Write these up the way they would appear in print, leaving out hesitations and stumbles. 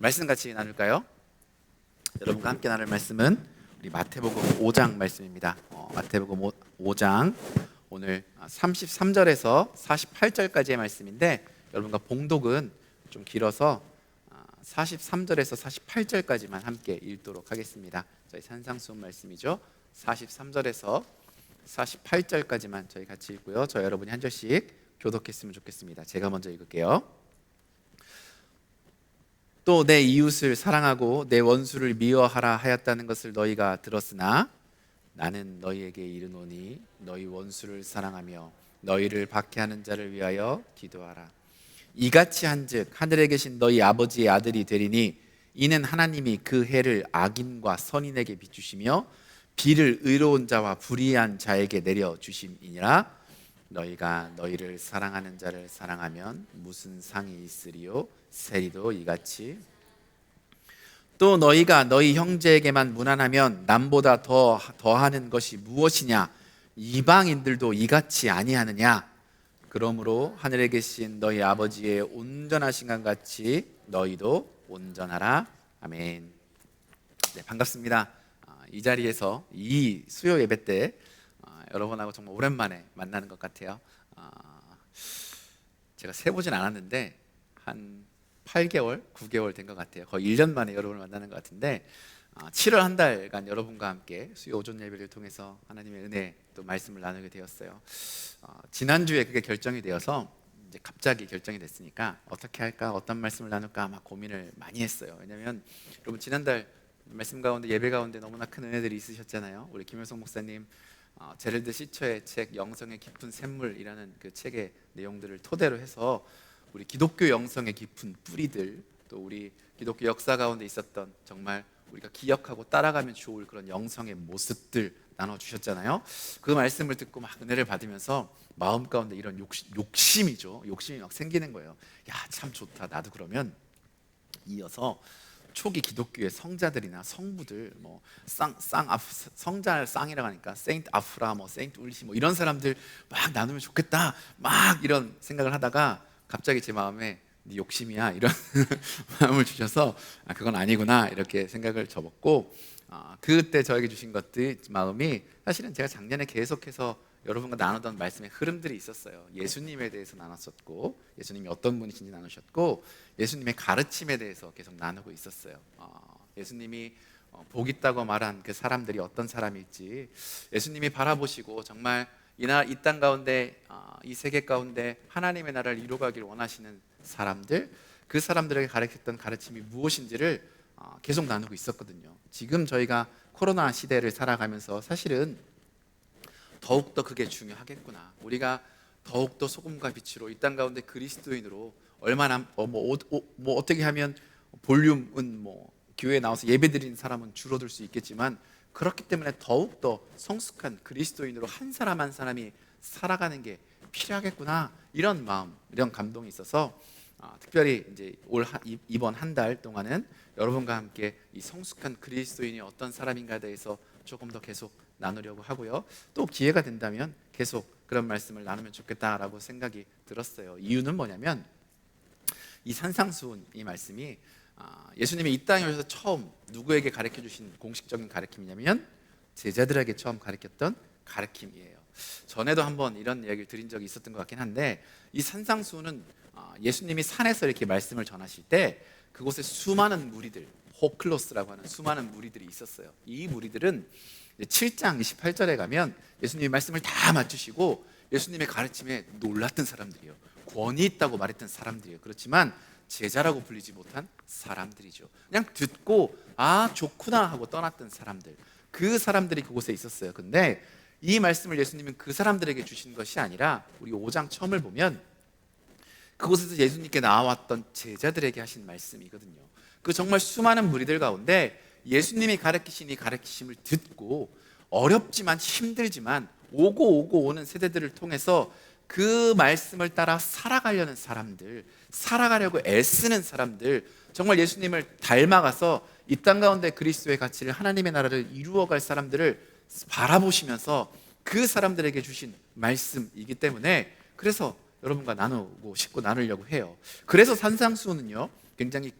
말씀 같이 나눌까요? 여러분과 함께 나눌 말씀은 우리 마태복음 5장 말씀입니다. 마태복음 5장 오늘 33절에서 48절까지의 말씀인데 여러분과 봉독은 좀 길어서 43절에서 48절까지만 함께 읽도록 하겠습니다. 저희 산상수훈 말씀이죠. 43절에서 48절까지만 저희 같이 읽고요. 저 여러분이 한 절씩 교독했으면 좋겠습니다. 제가 먼저 읽을게요. 또 내 이웃을 사랑하고 내 원수를 미워하라 하였다는 것을 너희가 들었으나 나는 너희에게 이르노니 너희 원수를 사랑하며 너희를 박해하는 자를 위하여 기도하라. 이같이 한즉 하늘에 계신 너희 아버지의 아들이 되리니 이는 하나님이 그 해를 악인과 선인에게 비추시며 비를 의로운 자와 불의한 자에게 내려 주심이니라. 너희가 너희를 사랑하는 자를 사랑하면 무슨 상이 있으리요? 세리도 이같이. 또 너희가 너희 형제에게만 무난하면 남보다 더하는 것이 무엇이냐? 이방인들도 이같이 아니하느냐? 그러므로 하늘에 계신 너희 아버지의 온전하신 것 같이 너희도 온전하라. 아멘. 네, 반갑습니다. 이 자리에서 이 수요 예배 때 여러분하고 정말 오랜만에 만나는 것 같아요. 제가 세보진 않았는데 한 8개월, 9개월 된 것 같아요. 거의 1년 만에 여러분을 만나는 것 같은데 7월 한 달간 여러분과 함께 수요 오전 예배를 통해서 하나님의 은혜 또 말씀을 나누게 되었어요. 지난주에 그게 결정이 되어서 이제 갑자기 결정이 됐으니까 어떻게 할까, 어떤 말씀을 나눌까 막 고민을 많이 했어요. 왜냐하면 여러분 지난달 말씀 가운데 예배 가운데 너무나 큰 은혜들이 있으셨잖아요. 우리 김효성 목사님 제럴드 시처의 책 영성의 깊은 샘물이라는 그 책의 내용들을 토대로 해서 우리 기독교 영성의 깊은 뿌리들, 또 우리 기독교 역사 가운데 있었던 정말 우리가 기억하고 따라가면 좋을 그런 영성의 모습들 나눠주셨잖아요. 그 말씀을 듣고 막 은혜를 받으면서 마음 가운데 이런 욕심이 막 생기는 거예요. 야, 참 좋다. 나도 그러면 이어서 초기 기독교의 성자들이나 성부들, 뭐 성자 쌍이라고 하니까 세인트 아프라, 뭐 세인트 울시, 뭐 이런 사람들 막 나누면 좋겠다. 막 이런 생각을 하다가 갑자기 제 마음에 네 욕심이야 이런 마음을 주셔서 그건 아니구나 이렇게 생각을 접었고, 그때 저에게 주신 것들 마음이 사실은 제가 작년에 계속해서 여러분과 나누던 말씀의 흐름들이 있었어요. 예수님에 대해서 나눴었고, 예수님이 어떤 분이신지 나누셨고, 예수님의 가르침에 대해서 계속 나누고 있었어요. 예수님이 복 있다고 말한 그 사람들이 어떤 사람일지, 예수님이 바라보시고 정말 이 땅 가운데, 이 세계 가운데 하나님의 나라를 이루가기를 원하시는 사람들, 그 사람들에게 가르쳤던 가르침이 무엇인지를 계속 나누고 있었거든요. 지금 저희가 코로나 시대를 살아가면서 사실은 더욱더 그게 중요하겠구나. 우리가 더욱더 소금과 빛으로 이 땅 가운데 그리스도인으로 얼마나 어떻게 하면 볼륨은 교회에 나와서 예배드리는 사람은 줄어들 수 있겠지만, 그렇기 때문에 더욱더 성숙한 그리스도인으로 한 사람 한 사람이 살아가는 게 필요하겠구나, 이런 마음, 이런 감동이 있어서 특별히 이제 이번 한 달 동안은 여러분과 함께 이 성숙한 그리스도인이 어떤 사람인가에 대해서 조금 더 계속 나누려고 하고요. 또 기회가 된다면 계속 그런 말씀을 나누면 좋겠다라고 생각이 들었어요. 이유는 뭐냐면 이 산상수훈 이 말씀이 예수님이 이 땅에 오셔서 처음 누구에게 가르쳐 주신 공식적인 가르침이냐면 제자들에게 처음 가르쳤던 가르침이에요. 전에도 한번 이런 이야기를 드린 적이 있었던 것 같긴 한데, 이 산상수훈은 예수님이 산에서 이렇게 말씀을 전하실 때 그곳에 수많은 무리들, 호클로스라고 하는 수많은 무리들이 있었어요. 이 무리들은 7장 28절에 가면 예수님이 말씀을 다 맞추시고 예수님의 가르침에 놀랐던 사람들이에요. 권위 있다고 말했던 사람들이에요. 그렇지만 제자라고 불리지 못한 사람들이죠. 그냥 듣고 좋구나 하고 떠났던 사람들, 그 사람들이 그곳에 있었어요. 근데 이 말씀을 예수님은 그 사람들에게 주신 것이 아니라 우리 5장 처음을 보면 그곳에서 예수님께 나왔던 제자들에게 하신 말씀이거든요. 그 정말 수많은 무리들 가운데 예수님이 가르치신 이 가르치심을 듣고 어렵지만 힘들지만 오고 오는 세대들을 통해서 그 말씀을 따라 살아가려는 사람들, 살아가려고 애쓰는 사람들, 정말 예수님을 닮아가서 이 땅 가운데 그리스도의 가치를, 하나님의 나라를 이루어갈 사람들을 바라보시면서 그 사람들에게 주신 말씀이기 때문에, 그래서 여러분과 나누고 싶고 나누려고 해요. 그래서 산상수훈은요 굉장히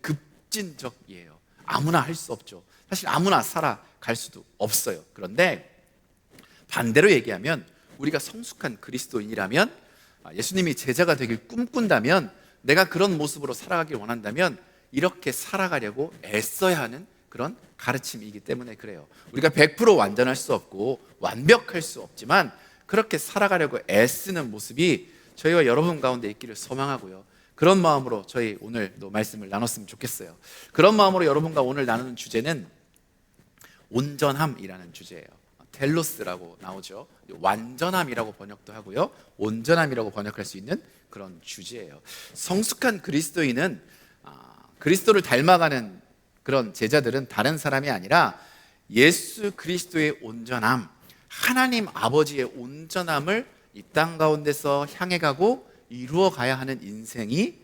급진적이에요. 아무나 할 수 없죠. 사실 아무나 살아갈 수도 없어요. 그런데 반대로 얘기하면 우리가 성숙한 그리스도인이라면, 예수님이 제자가 되길 꿈꾼다면, 내가 그런 모습으로 살아가길 원한다면 이렇게 살아가려고 애써야 하는 그런 가르침이기 때문에 그래요. 우리가 100% 완전할 수 없고 완벽할 수 없지만 그렇게 살아가려고 애쓰는 모습이 저희와 여러분 가운데 있기를 소망하고요. 그런 마음으로 저희 오늘도 말씀을 나눴으면 좋겠어요. 그런 마음으로 여러분과 오늘 나누는 주제는 온전함이라는 주제예요. 텔로스라고 나오죠. 완전함이라고 번역도 하고요, 온전함이라고 번역할 수 있는 그런 주제예요. 성숙한 그리스도인은, 그리스도를 닮아가는 그런 제자들은 다른 사람이 아니라 예수 그리스도의 온전함, 하나님 아버지의 온전함을 이 땅 가운데서 향해 가고 이루어 가야 하는 인생이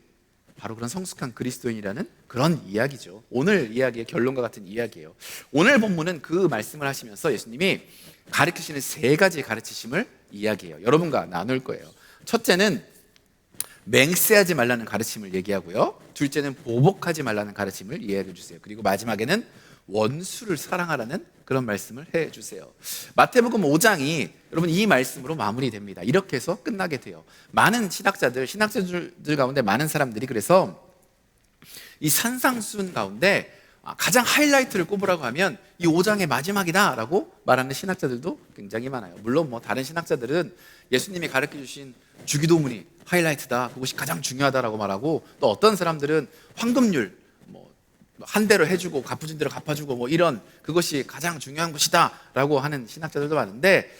바로 그런 성숙한 그리스도인이라는 그런 이야기죠. 오늘 이야기의 결론과 같은 이야기예요. 오늘 본문은 그 말씀을 하시면서 예수님이 가르치시는 세 가지 가르치심을 이야기해요. 여러분과 나눌 거예요. 첫째는 맹세하지 말라는 가르침을 얘기하고요, 둘째는 보복하지 말라는 가르침을 이해해 주세요. 그리고 마지막에는 원수를 사랑하라는 그런 말씀을 해 주세요. 마태복음 5장이 여러분 이 말씀으로 마무리됩니다. 이렇게 해서 끝나게 돼요. 많은 신학자들 가운데 많은 사람들이 그래서 이 산상수훈 가운데 가장 하이라이트를 꼽으라고 하면 이 5장의 마지막이다 라고 말하는 신학자들도 굉장히 많아요. 물론 뭐 다른 신학자들은 예수님이 가르쳐 주신 주기도문이 하이라이트다, 그것이 가장 중요하다라고 말하고, 또 어떤 사람들은 황금률 한 대로 해주고 갚아준 대로 갚아주고 뭐 이런, 그것이 가장 중요한 것이다 라고 하는 신학자들도 많은데,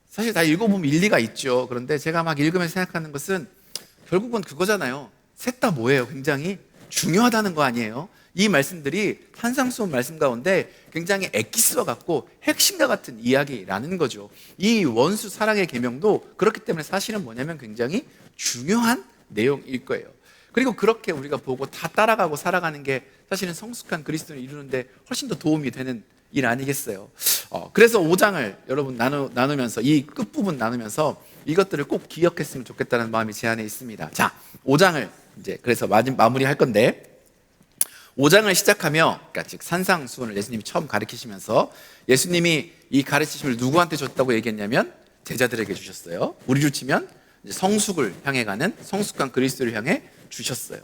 사실 다 읽어보면 일리가 있죠. 그런데 제가 막 읽으면서 생각하는 것은 결국은 그거잖아요. 셋 다 뭐예요? 굉장히 중요하다는 거 아니에요? 이 말씀들이 산상수훈 말씀 가운데 굉장히 엑기스와 같고 핵심과 같은 이야기라는 거죠. 이 원수 사랑의 계명도 그렇기 때문에 사실은 뭐냐면 굉장히 중요한 내용일 거예요. 그리고 그렇게 우리가 보고 다 따라가고 살아가는 게 사실은 성숙한 그리스도를 이루는데 훨씬 더 도움이 되는 일 아니겠어요? 그래서 5장을 여러분 나누면서, 이 끝부분 나누면서 이것들을 꼭 기억했으면 좋겠다는 마음이 제 안에 있습니다. 자, 5장을 이제 그래서 마무리할 건데, 5장을 시작하며, 그러니까 즉 산상수훈을 예수님이 처음 가르치시면서 예수님이 이 가르치심을 누구한테 줬다고 얘기했냐면 제자들에게 주셨어요. 우리로 치면 성숙을 향해 가는 성숙한 그리스도를 향해 주셨어요.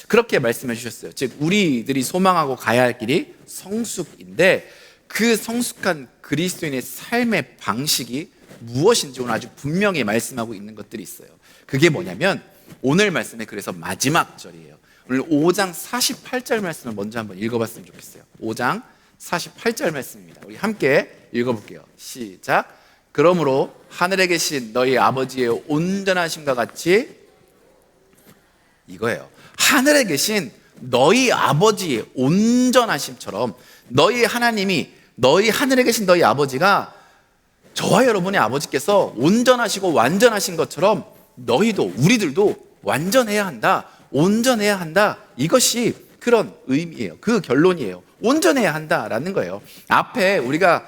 그렇게 말씀해 주셨어요. 즉 우리들이 소망하고 가야 할 길이 성숙인데, 그 성숙한 그리스도인의 삶의 방식이 무엇인지 오늘 아주 분명히 말씀하고 있는 것들이 있어요. 그게 뭐냐면 오늘 말씀의 그래서 마지막 절이에요. 오늘 5장 48절 말씀을 먼저 한번 읽어봤으면 좋겠어요. 5장 48절 말씀입니다. 우리 함께 읽어볼게요. 시작. 그러므로 하늘에 계신 너희 아버지의 온전하심과 같이, 이거예요. 하늘에 계신 너희 아버지의 온전하심처럼, 너희 하나님이, 너희 하늘에 계신 너희 아버지가, 저와 여러분의 아버지께서 온전하시고 완전하신 것처럼 너희도, 우리들도 완전해야 한다, 온전해야 한다. 이것이 그런 의미예요. 그 결론이에요. 온전해야 한다라는 거예요. 앞에 우리가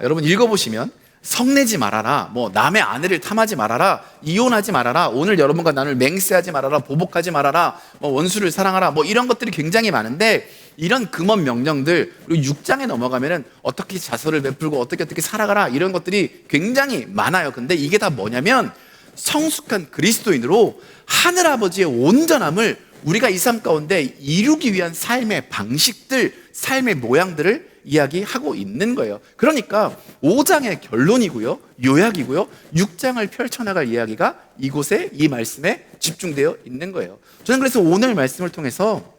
여러분 읽어보시면 성내지 말아라, 뭐 남의 아내를 탐하지 말아라, 이혼하지 말아라, 오늘 여러분과 나눌 맹세하지 말아라, 보복하지 말아라, 뭐 원수를 사랑하라, 뭐 이런 것들이 굉장히 많은데, 이런 금원 명령들, 그리고 6장에 넘어가면은 어떻게 자선을 베풀고 어떻게 살아가라, 이런 것들이 굉장히 많아요. 근데 이게 다 뭐냐면 성숙한 그리스도인으로 하늘아버지의 온전함을 우리가 이 삶 가운데 이루기 위한 삶의 방식들, 삶의 모양들을 이야기하고 있는 거예요. 그러니까 5장의 결론이고요, 요약이고요, 6장을 펼쳐나갈 이야기가 이곳에, 이 말씀에 집중되어 있는 거예요. 저는 그래서 오늘 말씀을 통해서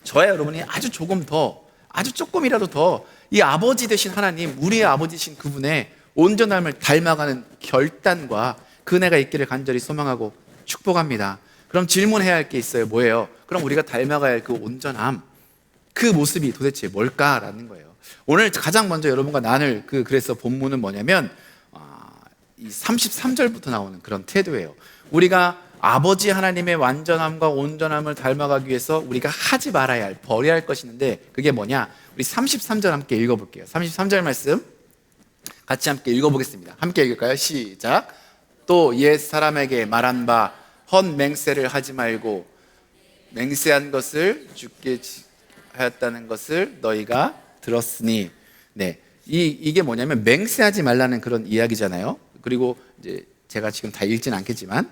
저와 여러분이 아주 조금이라도 더 이 아버지 되신 하나님, 우리의 아버지신 그분의 온전함을 닮아가는 결단과 그은혜가 있기를 간절히 소망하고 축복합니다. 그럼 질문해야 할 게 있어요. 뭐예요? 그럼 우리가 닮아가야 할 그 온전함, 그 모습이 도대체 뭘까라는 거예요. 오늘 가장 먼저 여러분과 나눌 그래서 본문은 뭐냐면 이 33절부터 나오는 그런 태도예요. 우리가 아버지 하나님의 완전함과 온전함을 닮아가기 위해서 우리가 하지 말아야 할, 버려야 할 것이 있는데, 그게 뭐냐? 우리 33절 함께 읽어볼게요. 33절 말씀 같이 함께 읽어보겠습니다. 함께 읽을까요? 시작. 또 옛 사람에게 말한 바 헛 맹세를 하지 말고 맹세한 것을 죽게 하였다는 것을 너희가 들었으니. 네, 이게 뭐냐면 맹세하지 말라는 그런 이야기잖아요. 그리고 이제 제가 지금 다 읽진 않겠지만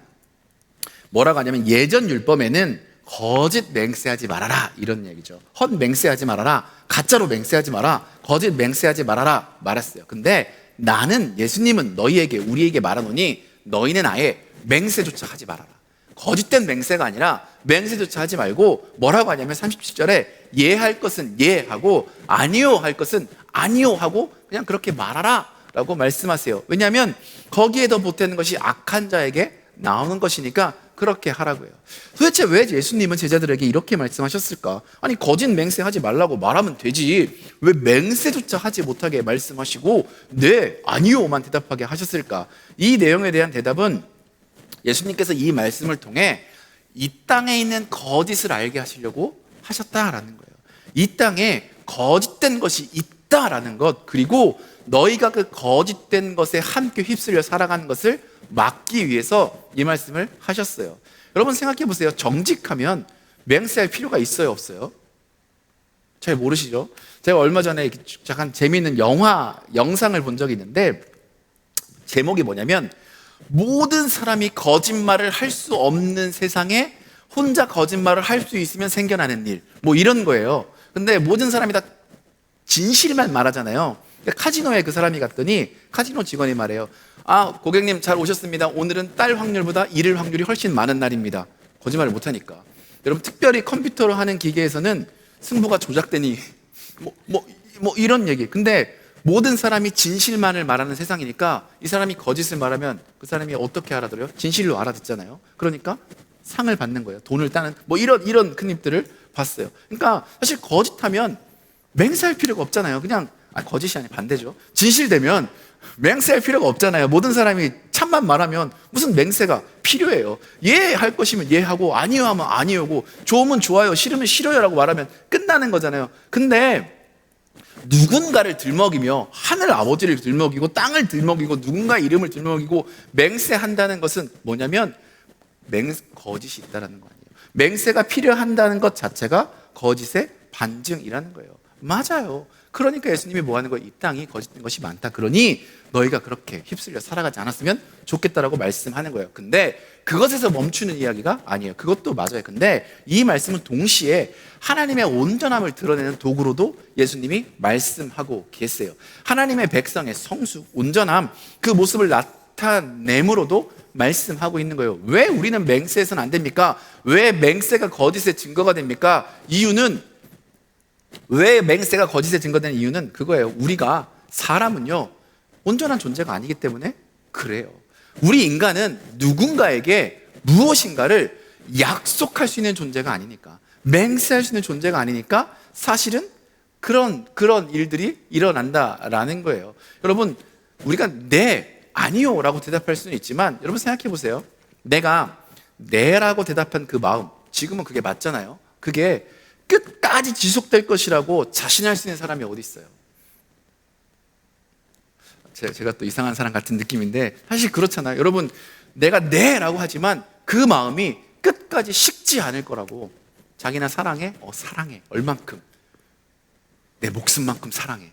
뭐라고 하냐면 예전 율법에는 거짓 맹세하지 말아라 이런 얘기죠. 헛 맹세하지 말아라, 가짜로 맹세하지 마라, 거짓 맹세하지 말아라 말했어요. 근데 나는, 예수님은 너희에게, 우리에게 말하노니 너희는 아예 맹세조차 하지 말아라. 거짓된 맹세가 아니라 맹세조차 하지 말고 뭐라고 하냐면 37절에 예할 것은 예하고 아니요 할 것은 아니요 하고 그냥 그렇게 말하라 라고 말씀하세요. 왜냐하면 거기에 더 보태는 것이 악한 자에게 나오는 것이니까 그렇게 하라고요. 도대체 왜 예수님은 제자들에게 이렇게 말씀하셨을까? 아니, 거짓 맹세하지 말라고 말하면 되지 왜 맹세조차 하지 못하게 말씀하시고 네, 아니요만 대답하게 하셨을까? 이 내용에 대한 대답은 예수님께서 이 말씀을 통해 이 땅에 있는 거짓을 알게 하시려고 하셨다라는 거예요. 이 땅에 거짓된 것이 있다라는 것, 그리고 너희가 그 거짓된 것에 함께 휩쓸려 살아가는 것을 막기 위해서 이 말씀을 하셨어요. 여러분 생각해 보세요. 정직하면 맹세할 필요가 있어요, 없어요? 잘 모르시죠? 제가 얼마 전에 잠깐 재미있는 영상을 본 적이 있는데 제목이 뭐냐면 모든 사람이 거짓말을 할 수 없는 세상에 혼자 거짓말을 할 수 있으면 생겨나는 일, 뭐 이런 거예요. 근데 모든 사람이 다 진실만 말하잖아요. 카지노에 그 사람이 갔더니 카지노 직원이 말해요. 아, 고객님 잘 오셨습니다. 오늘은 딸 확률보다 잃을 확률이 훨씬 많은 날입니다. 거짓말을 못하니까. 여러분 특별히 컴퓨터로 하는 기계에서는 승부가 조작되니 뭐 이런 얘기. 근데 모든 사람이 진실만을 말하는 세상이니까 이 사람이 거짓을 말하면 그 사람이 어떻게 알아들어요? 진실로 알아듣잖아요. 그러니까 상을 받는 거예요. 돈을 따는 뭐 이런 큰 입들을 봤어요. 그러니까 사실 거짓하면 맹세할 필요가 없잖아요. 그냥 거짓이 아니 반대죠. 진실되면 맹세할 필요가 없잖아요. 모든 사람이 참만 말하면 무슨 맹세가 필요해요. 예 할 것이면 예 하고 아니요 하면 아니요고 좋으면 좋아요, 싫으면 싫어요라고 말하면 끝나는 거잖아요. 근데 누군가를 들먹이며 하늘 아버지를 들먹이고 땅을 들먹이고 누군가의 이름을 들먹이고 맹세한다는 것은 뭐냐면 거짓이 있다는 거 아니에요. 맹세가 필요한다는 것 자체가 거짓의 반증이라는 거예요. 맞아요. 그러니까 예수님이 뭐 하는 거예요? 이 땅이 거짓된 것이 많다. 그러니 너희가 그렇게 휩쓸려 살아가지 않았으면 좋겠다라고 말씀하는 거예요. 근데 그것에서 멈추는 이야기가 아니에요. 그것도 맞아요. 근데 이 말씀은 동시에 하나님의 온전함을 드러내는 도구로도 예수님이 말씀하고 계세요. 하나님의 백성의 성수, 온전함, 그 모습을 나타내므로도 말씀하고 있는 거예요. 왜 우리는 맹세해서는 안 됩니까? 왜 맹세가 거짓의 증거가 됩니까? 왜 맹세가 거짓의 증거되는 이유는 그거예요. 우리가 사람은요 온전한 존재가 아니기 때문에 그래요. 우리 인간은 누군가에게 무엇인가를 약속할 수 있는 존재가 아니니까, 맹세할 수 있는 존재가 아니니까 사실은 그런 일들이 일어난다라는 거예요. 여러분 우리가 네, 아니요 라고 대답할 수는 있지만 여러분 생각해 보세요. 내가 네라고 대답한 그 마음, 지금은 그게 맞잖아요. 그게 끝까지 지속될 것이라고 자신할 수 있는 사람이 어디 있어요? 제가 또 이상한 사람 같은 느낌인데 사실 그렇잖아요. 여러분 내가 네라고 하지만 그 마음이 끝까지 식지 않을 거라고. 자기나 사랑해? 사랑해. 얼만큼? 내 목숨만큼 사랑해.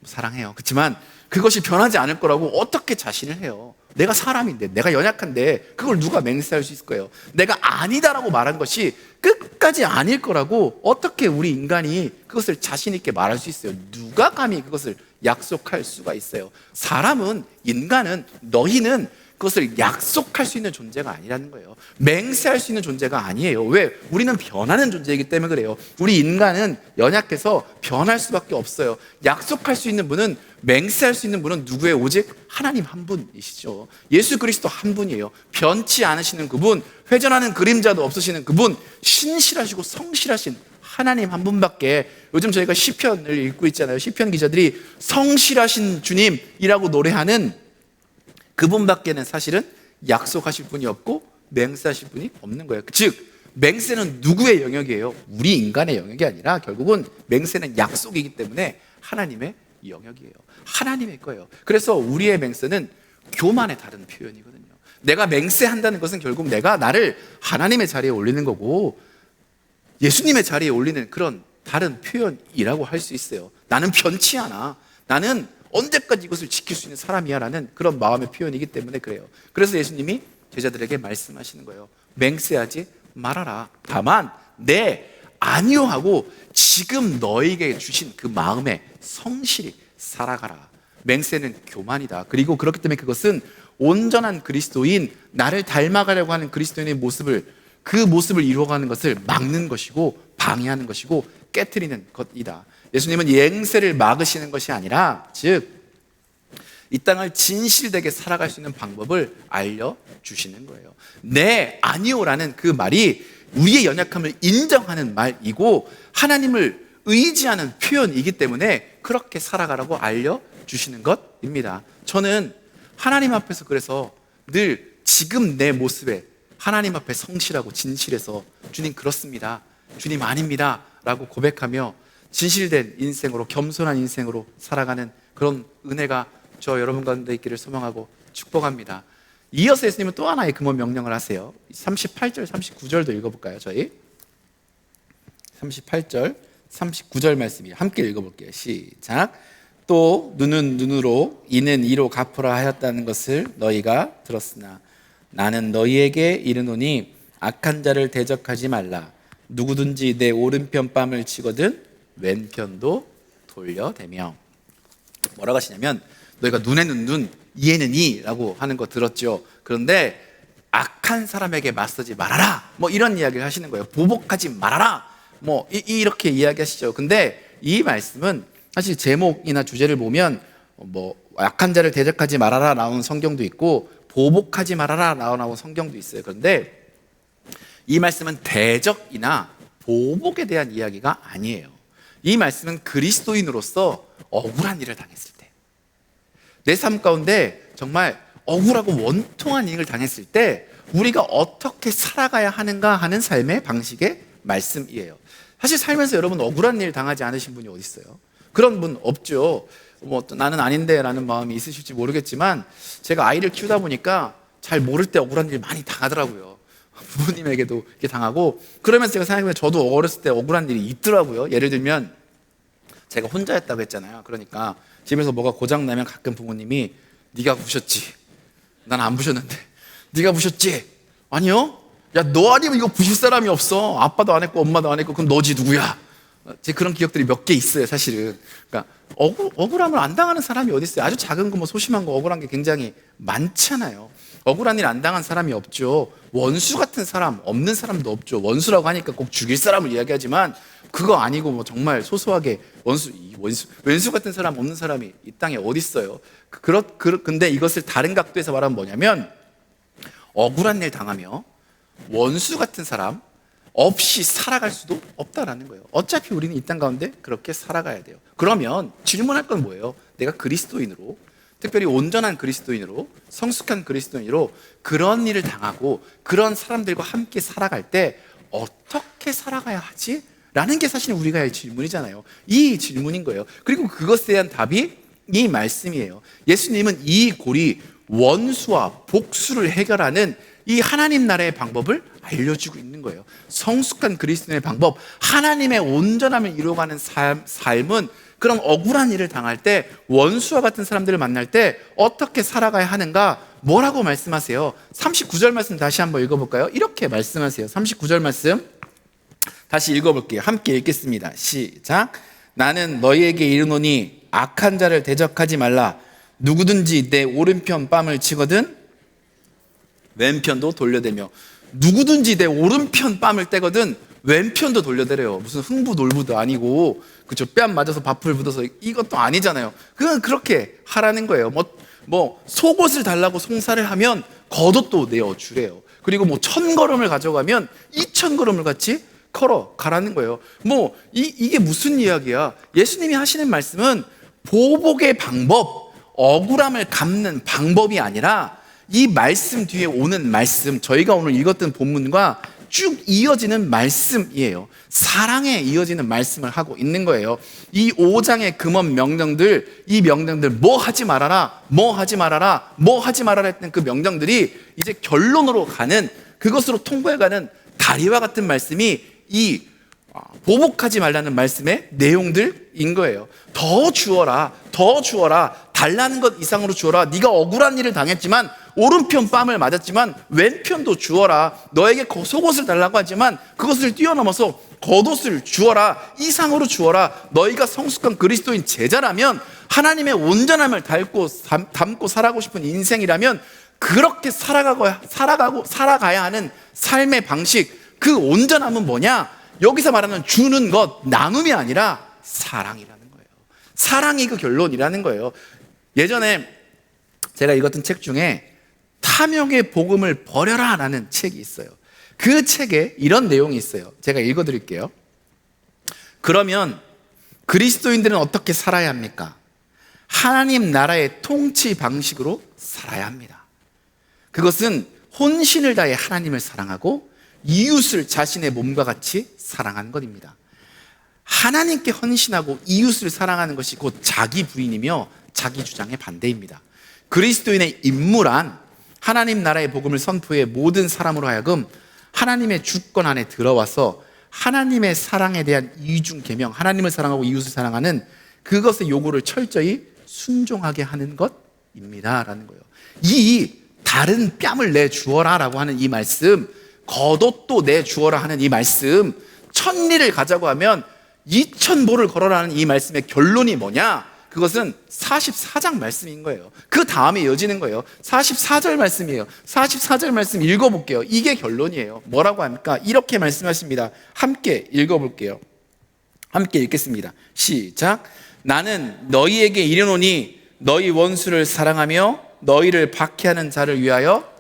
사랑해요. 그렇지만 그것이 변하지 않을 거라고 어떻게 자신을 해요? 내가 사람인데, 내가 연약한데 그걸 누가 맹세할 수 있을 거예요? 내가 아니다라고 말한 것이 끝까지 아닐 거라고 어떻게 우리 인간이 그것을 자신 있게 말할 수 있어요? 누가 감히 그것을 약속할 수가 있어요? 사람은, 인간은, 너희는 그것을 약속할 수 있는 존재가 아니라는 거예요. 맹세할 수 있는 존재가 아니에요. 왜? 우리는 변하는 존재이기 때문에 그래요. 우리 인간은 연약해서 변할 수밖에 없어요. 약속할 수 있는 분은, 맹세할 수 있는 분은 누구예요? 오직 하나님 한 분이시죠. 예수 그리스도 한 분이에요. 변치 않으시는 그분, 회전하는 그림자도 없으시는 그분, 신실하시고 성실하신 하나님 한 분밖에. 요즘 저희가 시편을 읽고 있잖아요. 시편 기자들이 성실하신 주님이라고 노래하는 그분밖에는 사실은 약속하실 분이 없고 맹세하실 분이 없는 거예요. 즉 맹세는 누구의 영역이에요? 우리 인간의 영역이 아니라 결국은 맹세는 약속이기 때문에 하나님의 영역이에요. 하나님의 거예요. 그래서 우리의 맹세는 교만의 다른 표현이거든요. 내가 맹세한다는 것은 결국 내가 나를 하나님의 자리에 올리는 거고, 예수님의 자리에 올리는 그런 다른 표현이라고 할 수 있어요. 나는 변치 않아. 나는 언제까지 이것을 지킬 수 있는 사람이야 라는 그런 마음의 표현이기 때문에 그래요. 그래서 예수님이 제자들에게 말씀하시는 거예요. 맹세하지 말아라. 다만 네 아니요 하고 지금 너에게 주신 그 마음에 성실히 살아가라. 맹세는 교만이다. 그리고 그렇기 때문에 그것은 온전한 그리스도인, 나를 닮아가려고 하는 그리스도인의 그 모습을 이루어가는 것을 막는 것이고 방해하는 것이고 깨트리는 것이다. 예수님은 맹세를 막으시는 것이 아니라 즉 이 땅을 진실되게 살아갈 수 있는 방법을 알려주시는 거예요. 네, 아니요라는 그 말이 우리의 연약함을 인정하는 말이고 하나님을 의지하는 표현이기 때문에 그렇게 살아가라고 알려주시는 것입니다. 저는 하나님 앞에서 그래서 늘 지금 내 모습에 하나님 앞에 성실하고 진실해서 주님 그렇습니다, 주님 아닙니다 라고 고백하며 진실된 인생으로, 겸손한 인생으로 살아가는 그런 은혜가 저 여러분 가운데 있기를 소망하고 축복합니다. 이어서 예수님은 또 하나의 금원 명령을 하세요. 38절, 39절도 읽어볼까요? 저희 38절, 39절 말씀이에요. 함께 읽어볼게요. 시작. 또 눈은 눈으로 이는 이로 갚으라 하였다는 것을 너희가 들었으나 나는 너희에게 이르노니 악한 자를 대적하지 말라. 누구든지 내 오른편 뺨을 치거든 왼편도 돌려대며. 뭐라고 하시냐면 너희가 눈에는 눈, 이에는 이라고 하는 거 들었죠. 그런데 악한 사람에게 맞서지 말아라 뭐 이런 이야기를 하시는 거예요. 보복하지 말아라 뭐 이렇게 이야기하시죠. 근데 이 말씀은 사실 제목이나 주제를 보면 뭐 악한 자를 대적하지 말아라 나오는 성경도 있고 보복하지 말아라 나오는 성경도 있어요. 그런데 이 말씀은 대적이나 보복에 대한 이야기가 아니에요. 이 말씀은 그리스도인으로서 억울한 일을 당했을 때, 내 삶 가운데 정말 억울하고 원통한 일을 당했을 때 우리가 어떻게 살아가야 하는가 하는 삶의 방식의 말씀이에요. 사실 살면서 여러분 억울한 일 당하지 않으신 분이 어디 있어요? 그런 분 없죠. 뭐 나는 아닌데 라는 마음이 있으실지 모르겠지만 제가 아이를 키우다 보니까 잘 모를 때 억울한 일 많이 당하더라고요. 부모님에게도 이렇게 당하고. 그러면서 제가 생각해보면 저도 어렸을 때 억울한 일이 있더라고요. 예를 들면 제가 혼자였다고 했잖아요. 그러니까 집에서 뭐가 고장나면 가끔 부모님이 네가 부셨지? 난 안 부셨는데. 네가 부셨지? 아니요? 야, 너 아니면 이거 부실 사람이 없어. 아빠도 안 했고 엄마도 안 했고 그럼 너지 누구야? 제 그런 기억들이 몇 개 있어요, 사실은. 그러니까 억울함을 안 당하는 사람이 어디 있어요? 아주 작은 거, 뭐 소심한 거, 억울한 게 굉장히 많잖아요. 억울한 일 안 당한 사람이 없죠. 원수 같은 사람 없는 사람도 없죠. 원수라고 하니까 꼭 죽일 사람을 이야기하지만 그거 아니고 뭐 정말 소소하게 왼수 같은 사람 없는 사람이 이 땅에 어디 있어요? 근데 이것을 다른 각도에서 말하면 뭐냐면 억울한 일 당하며 원수 같은 사람 없이 살아갈 수도 없다라는 거예요. 어차피 우리는 이 땅 가운데 그렇게 살아가야 돼요. 그러면 질문할 건 뭐예요? 내가 그리스도인으로, 특별히 온전한 그리스도인으로, 성숙한 그리스도인으로 그런 일을 당하고 그런 사람들과 함께 살아갈 때 어떻게 살아가야 하지? 라는 게 사실 우리가 할 질문이잖아요. 이 질문인 거예요. 그리고 그것에 대한 답이 이 말씀이에요. 예수님은 이 고리, 원수와 복수를 해결하는 이 하나님 나라의 방법을 알려주고 있는 거예요. 성숙한 그리스도인의 방법, 하나님의 온전함을 이루어가는 삶은 그런 억울한 일을 당할 때, 원수와 같은 사람들을 만날 때 어떻게 살아가야 하는가, 뭐라고 말씀하세요? 39절 말씀 다시 한번 읽어볼까요? 이렇게 말씀하세요. 39절 말씀 다시 읽어볼게요. 함께 읽겠습니다. 시작. 나는 너희에게 이르노니 악한 자를 대적하지 말라. 누구든지 내 오른편 뺨을 치거든 왼편도 돌려대며. 누구든지 내 오른편 뺨을 떼거든 왼편도 돌려대래요. 무슨 흥부놀부도 아니고, 그죠? 뺨 맞아서 밥풀 묻어서 이것도 아니잖아요. 그렇게 하라는 거예요. 뭐 속옷을 달라고 송사를 하면 겉옷도 내어주래요. 그리고 뭐 1000걸음을 가져가면 2000걸음을 같이 걸어가라는 거예요. 이게 무슨 이야기야? 예수님이 하시는 말씀은 보복의 방법, 억울함을 갚는 방법이 아니라 이 말씀 뒤에 오는 말씀, 저희가 오늘 읽었던 본문과 쭉 이어지는 말씀이에요. 사랑에 이어지는 말씀을 하고 있는 거예요. 이 5장의 금원 명령들, 이 명령들 뭐 하지 말아라, 뭐 하지 말아라, 뭐 하지 말아라 했던 그 명령들이 이제 결론으로 가는, 그것으로 통과해가는 다리와 같은 말씀이 이 보복하지 말라는 말씀의 내용들인 거예요. 더 주어라, 더 주어라, 달라는 것 이상으로 주어라. 네가 억울한 일을 당했지만, 오른편 뺨을 맞았지만 왼편도 주어라. 너에게 속옷을 달라고 하지만 그것을 뛰어넘어서 겉옷을 주어라. 이상으로 주어라. 너희가 성숙한 그리스도인 제자라면, 하나님의 온전함을 담고 살아가고 싶은 인생이라면, 그렇게 살아가야 하는 삶의 방식, 그 온전함은 뭐냐? 여기서 말하는 주는 것, 나눔이 아니라 사랑이라는 거예요. 사랑이 그 결론이라는 거예요. 예전에 제가 읽었던 책 중에 탐욕의 복음을 버려라 라는 책이 있어요. 그 책에 이런 내용이 있어요. 제가 읽어드릴게요. 그러면 그리스도인들은 어떻게 살아야 합니까? 하나님 나라의 통치 방식으로 살아야 합니다. 그것은 혼신을 다해 하나님을 사랑하고 이웃을 자신의 몸과 같이 사랑하는 것입니다. 하나님께 헌신하고 이웃을 사랑하는 것이 곧 자기 부인이며 자기 주장의 반대입니다. 그리스도인의 임무란 하나님 나라의 복음을 선포해 모든 사람으로 하여금 하나님의 주권 안에 들어와서 하나님의 사랑에 대한 이중 계명, 하나님을 사랑하고 이웃을 사랑하는 그것의 요구를 철저히 순종하게 하는 것입니다 라는 거예요. 이 다른 뺨을 내주어라 라고 하는 이 말씀, 겉옷도 내주어라 하는 이 말씀, 천리를 가자고 하면 2000보를 걸어라 하는 이 말씀의 결론이 뭐냐? 그것은 44장 말씀인 거예요. 그 다음에 이어지는 거예요. 44절 말씀이에요. 44절 말씀 읽어볼게요. 이게 결론이에요. 뭐라고 합니까? 이렇게 말씀하십니다. 함께 읽어볼게요. 함께 읽겠습니다. 시작. 나는 너희에게 이르노니 너희 원수를 사랑하며 너희를 박해하는 자를 위하여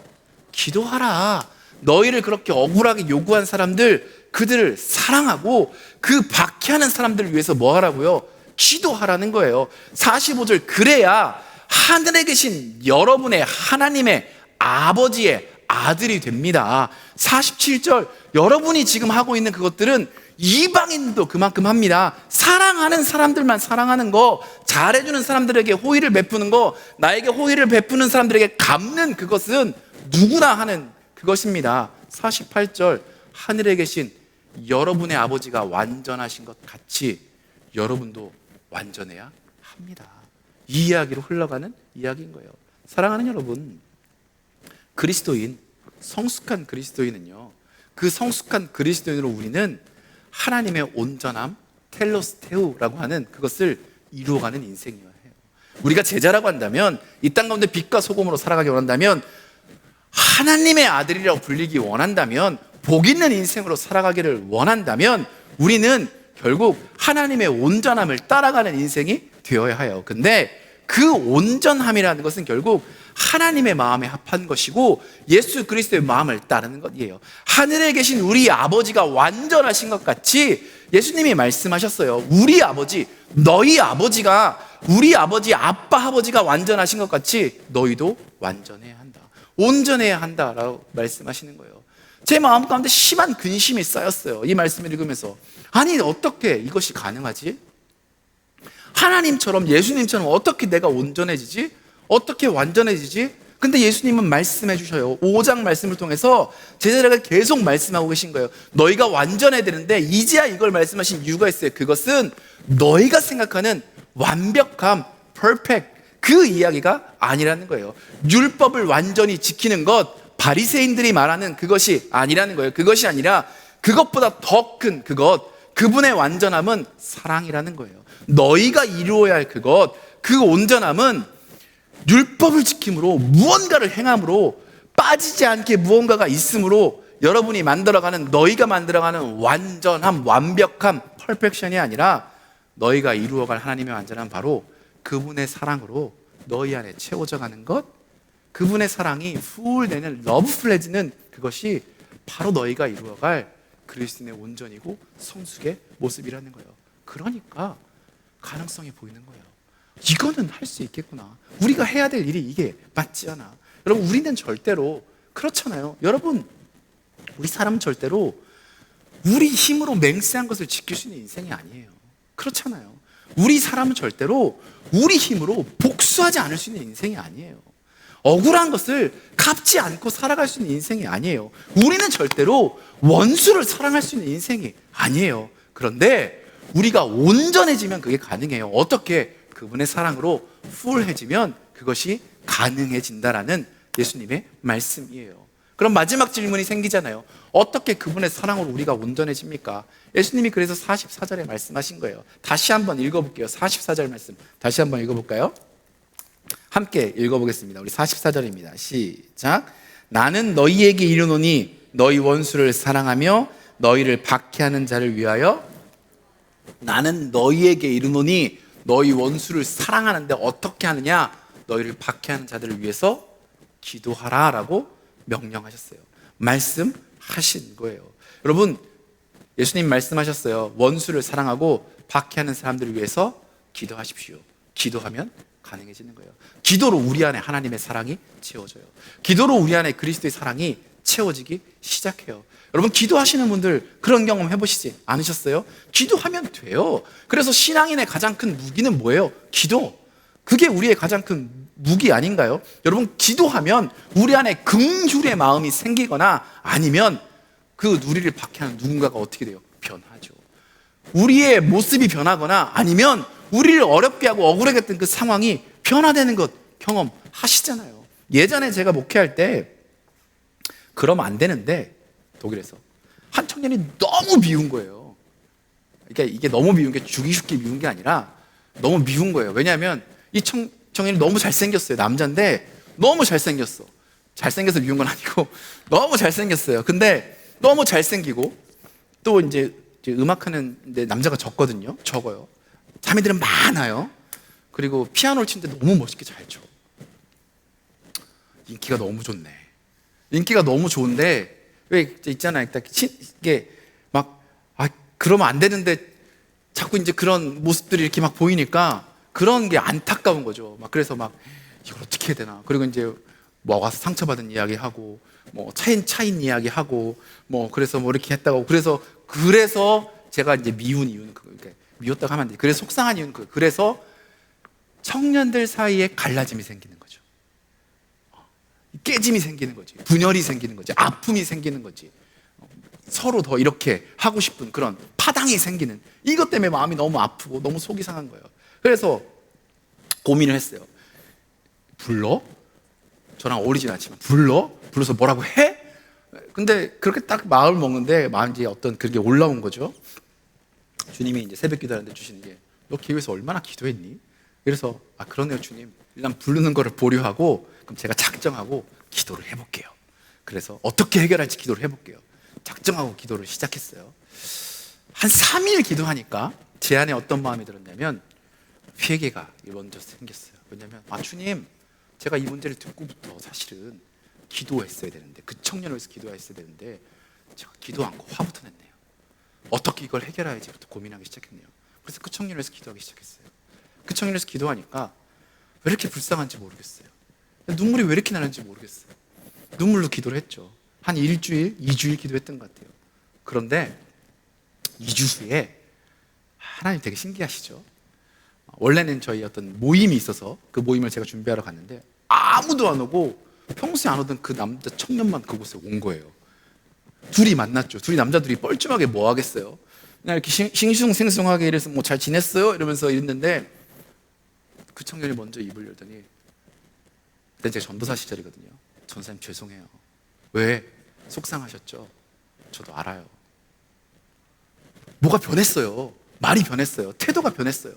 기도하라. 너희를 그렇게 억울하게 요구한 사람들, 그들을 사랑하고 그 박해하는 사람들을 위해서 뭐 하라고요? 기도하라는 거예요. 45절, 그래야 하늘에 계신 여러분의 하나님의 아버지의 아들이 됩니다. 47절, 여러분이 지금 하고 있는 그것들은 이방인도 그만큼 합니다. 사랑하는 사람들만 사랑하는 거, 잘해주는 사람들에게 호의를 베푸는 거, 나에게 호의를 베푸는 사람들에게 갚는 그것은 누구나 하는 그것입니다. 48절, 하늘에 계신 여러분의 아버지가 완전하신 것 같이 여러분도 완전해야 합니다. 이 이야기로 흘러가는 이야기인 거예요. 사랑하는 여러분, 그리스도인, 성숙한 그리스도인은요, 그 성숙한 그리스도인으로 우리는 하나님의 온전함, 텔로스테우라고 하는 그것을 이루어가는 인생이어야 해요. 우리가 제자라고 한다면, 이 땅 가운데 빛과 소금으로 살아가기 원한다면, 하나님의 아들이라고 불리기 원한다면, 복 있는 인생으로 살아가기를 원한다면, 우리는 결국 하나님의 온전함을 따라가는 인생이 되어야 해요. 근데 그 온전함이라는 것은 결국 하나님의 마음에 합한 것이고 예수 그리스도의 마음을 따르는 것이에요. 하늘에 계신 우리 아버지가 완전하신 것 같이 예수님이 말씀하셨어요. 우리 아버지, 너희 아버지가, 우리 아버지, 아빠 아버지가 완전하신 것 같이 너희도 완전해야 한다, 온전해야 한다라고 말씀하시는 거예요. 제 마음 가운데 심한 근심이 쌓였어요. 이 말씀을 읽으면서, 아니 어떻게 이것이 가능하지? 하나님처럼, 예수님처럼 어떻게 내가 온전해지지? 어떻게 완전해지지? 근데 예수님은 말씀해 주셔요. 5장 말씀을 통해서 제자들에게 계속 말씀하고 계신 거예요. 너희가 완전해야 되는데 이제야 이걸 말씀하신 이유가 있어요. 그것은 너희가 생각하는 완벽함, perfect, 그 이야기가 아니라는 거예요. 율법을 완전히 지키는 것, 바리새인들이 말하는 그것이 아니라는 거예요. 그것이 아니라 그것보다 더 큰 그것, 그분의 완전함은 사랑이라는 거예요. 너희가 이루어야 할 그것, 그 온전함은 율법을 지킴으로, 무언가를 행함으로, 빠지지 않게 무언가가 있음으로 여러분이 만들어가는, 너희가 만들어가는 완전함, 완벽함, 퍼펙션이 아니라 너희가 이루어갈 하나님의 완전함, 바로 그분의 사랑으로 너희 안에 채워져 가는 것, 그분의 사랑이 훌 내는 러브 플레지는 그것이 바로 너희가 이루어갈 그리스도인의 온전이고 성숙의 모습이라는 거예요. 그러니까 가능성이 보이는 거예요. 이거는 할 수 있겠구나. 우리가 해야 될 일이 이게 맞지 않아. 여러분, 우리는 절대로 그렇잖아요. 여러분, 우리 사람은 절대로 우리 힘으로 맹세한 것을 지킬 수 있는 인생이 아니에요. 그렇잖아요. 우리 사람은 절대로 우리 힘으로 복수하지 않을 수 있는 인생이 아니에요. 억울한 것을 갚지 않고 살아갈 수 있는 인생이 아니에요. 우리는 절대로 원수를 사랑할 수 있는 인생이 아니에요. 그런데 우리가 온전해지면 그게 가능해요. 어떻게? 그분의 사랑으로 풀해지면 그것이 가능해진다라는 예수님의 말씀이에요. 그럼 마지막 질문이 생기잖아요. 어떻게 그분의 사랑으로 우리가 온전해집니까? 예수님이 그래서 44절에 말씀하신 거예요. 다시 한번 읽어볼게요. 44절 말씀 다시 한번 읽어볼까요? 함께 읽어보겠습니다. 우리 44절입니다. 시작. 나는 너희에게 이르노니 너희 원수를 사랑하며 너희를 박해하는 자를 위하여. 나는 너희에게 이르노니 너희 원수를 사랑하는데 어떻게 하느냐? 너희를 박해하는 자들을 위해서 기도하라 라고 명령하셨어요. 말씀하신 거예요. 여러분, 예수님 말씀하셨어요. 원수를 사랑하고 박해하는 사람들을 위해서 기도하십시오. 기도하면 가능해지는 거예요. 기도로 우리 안에 하나님의 사랑이 채워져요. 기도로 우리 안에 그리스도의 사랑이 채워지기 시작해요. 여러분, 기도하시는 분들 그런 경험 해보시지 않으셨어요? 기도하면 돼요. 그래서 신앙인의 가장 큰 무기는 뭐예요? 기도. 그게 우리의 가장 큰 무기 아닌가요? 여러분, 기도하면 우리 안에 긍휼의 마음이 생기거나 아니면 그 우리를 박해하는 누군가가 어떻게 돼요? 변하죠. 우리의 모습이 변하거나 아니면 우리를 어렵게 하고 억울하게 했던 그 상황이 변화되는 것 경험하시잖아요. 예전에 제가 목회할 때 그러면 안 되는데 독일에서 한 청년이 너무 미운 거예요. 그러니까 이게 너무 미운 게 죽이 죽기 미운 게 아니라 너무 미운 거예요. 왜냐하면 이 청년이 너무 잘생겼어요. 남자인데 너무 잘생겼어. 잘생겨서 미운 건 아니고 너무 잘생겼어요. 근데 너무 잘생기고 또 이제 음악하는데 남자가 적어요. 자매들은 많아요. 그리고 피아노를 치는데 너무 멋있게 잘 쳐. 인기가 너무 좋네. 인기가 너무 좋은데 왜 있잖아요. 이게 막 그러면 안 되는데 자꾸 이제 그런 모습들이 이렇게 막 보이니까 그런 게 안타까운 거죠. 막 그래서 막 이걸 어떻게 해야 되나. 그리고 이제 뭐 와서 상처받은 이야기하고 뭐 차인 이야기하고 뭐 그래서 뭐 이렇게 했다고 그래서 제가 이제 미운 이유는 그러니까 미웠다고 하면 안 돼. 그래서 속상한 이유는 그래서 청년들 사이에 갈라짐이 생기는 거죠. 깨짐이 생기는 거지. 분열이 생기는 거지. 아픔이 생기는 거지. 서로 더 이렇게 하고 싶은 그런 파당이 생기는 이것 때문에 마음이 너무 아프고 너무 속이 상한 거예요. 그래서 고민을 했어요. 불러? 저랑 어울리진 않지만 불러서 뭐라고 해? 근데 그렇게 딱 마음을 먹는데 마음이 어떤 그게 올라온 거죠. 주님이 이제 새벽 기도하는데 주시는 게 너 기도해서 얼마나 기도했니? 그래서 그러네요 주님. 일단 부르는 거를 보류하고 그럼 제가 작정하고 기도를 해볼게요. 그래서 어떻게 해결할지 기도를 해볼게요. 작정하고 기도를 시작했어요. 한 3일 기도하니까 제 안에 어떤 마음이 들었냐면 회개가 먼저 생겼어요. 왜냐하면 주님, 제가 이 문제를 듣고부터 사실은 기도했어야 되는데 그 청년을 위해서 기도했어야 되는데 제가 기도 않고 화부터 냈네요. 어떻게 이걸 해결해야지부터 고민하기 시작했네요. 그래서 그 청년을 위해서 기도하기 시작했어요. 그 청년을 위해서 기도하니까 왜 이렇게 불쌍한지 모르겠어요. 눈물이 왜 이렇게 나는지 모르겠어요. 눈물로 기도를 했죠. 한 1주일, 2주일 기도했던 것 같아요. 그런데 2주 후에 하나님 되게 신기하시죠. 원래는 저희 어떤 모임이 있어서 그 모임을 제가 준비하러 갔는데 아무도 안 오고 평소에 안 오던 그 남자 청년만 그곳에 온 거예요. 둘이 만났죠. 둘이 남자들이 뻘쭘하게 뭐 하겠어요. 그냥 이렇게 싱숭생숭하게 이래서 뭐 잘 지냈어요? 이러면서 이랬는데 그 청년이 먼저 입을 열더니 그때 제 전도사 시절이거든요. 전사님 죄송해요. 왜? 속상하셨죠? 저도 알아요. 뭐가 변했어요. 말이 변했어요. 태도가 변했어요.